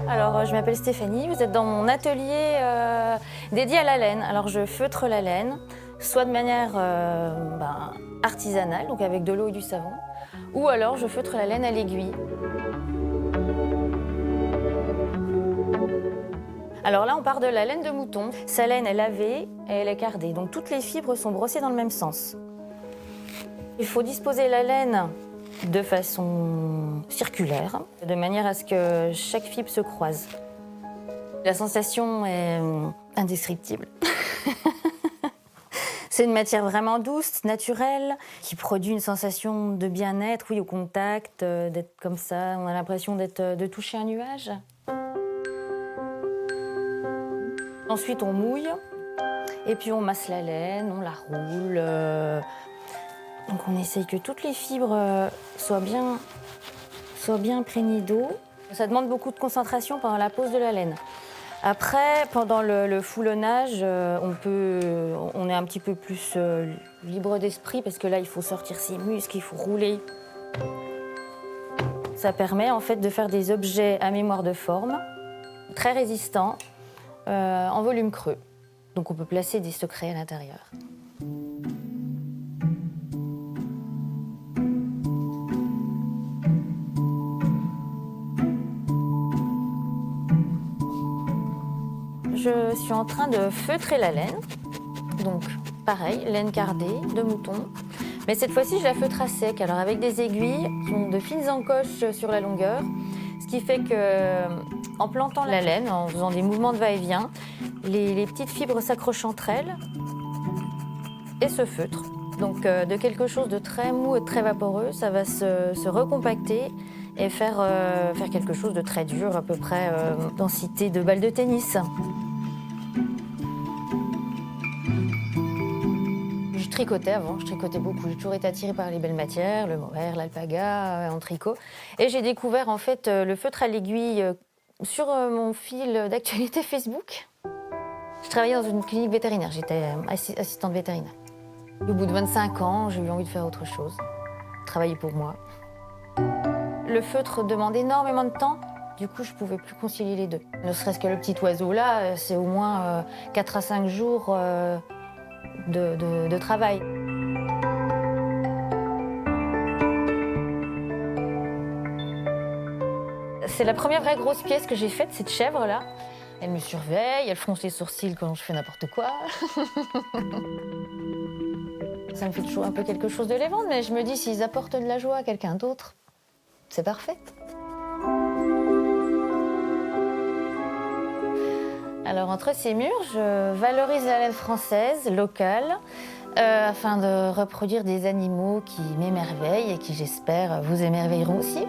Alors, je m'appelle Stéphanie, vous êtes dans mon atelier dédié à la laine. Alors, je feutre la laine, soit de manière artisanale, donc avec de l'eau et du savon, ou alors je feutre la laine à l'aiguille. Alors là, on part de la laine de mouton. Sa laine est lavée et elle est cardée, donc toutes les fibres sont brossées dans le même sens. Il faut disposer la laine de façon circulaire, de manière à ce que chaque fibre se croise. La sensation est indescriptible. C'est une matière vraiment douce, naturelle, qui produit une sensation de bien-être, oui, au contact, d'être comme ça. On a l'impression de toucher un nuage. Ensuite, on mouille, et puis on masse la laine, on la roule. Donc on essaye que toutes les fibres soient bien imprégnées d'eau. Ça demande beaucoup de concentration pendant la pose de la laine. Après, pendant le foulonnage, on est un petit peu plus libre d'esprit parce que là, il faut sortir ses muscles, il faut rouler. Ça permet en fait de faire des objets à mémoire de forme, très résistants, en volume creux. Donc on peut placer des secrets à l'intérieur. Je suis en train de feutrer la laine. Donc pareil, laine cardée de mouton. Mais cette fois-ci, je la feutre à sec, alors avec des aiguilles qui ont de fines encoches sur la longueur. Ce qui fait que, en plantant la laine, en faisant des mouvements de va-et-vient, les petites fibres s'accrochent entre elles et se feutrent. Donc de quelque chose de très mou et de très vaporeux, ça va se recompacter et faire quelque chose de très dur, à peu près densité de balle de tennis. Je tricotais avant, je tricotais beaucoup. J'ai toujours été attirée par les belles matières, le mohair, l'alpaga en tricot. Et j'ai découvert en fait le feutre à l'aiguille sur mon fil d'actualité Facebook. Je travaillais dans une clinique vétérinaire, j'étais assistante vétérinaire. Au bout de 25 ans, j'ai eu envie de faire autre chose, travailler pour moi. Le feutre demande énormément de temps, du coup je ne pouvais plus concilier les deux. Ne serait-ce que le petit oiseau là, c'est au moins 4 à 5 jours de travail. C'est la première vraie grosse pièce que j'ai faite, cette chèvre-là. Elle me surveille, elle fronce les sourcils quand je fais n'importe quoi. Ça me fait toujours un peu quelque chose de les vendre, mais je me dis, s'ils apportent de la joie à quelqu'un d'autre, c'est parfait. Alors, entre ces murs, je valorise la laine française, locale, afin de reproduire des animaux qui m'émerveillent et qui, j'espère, vous émerveilleront aussi.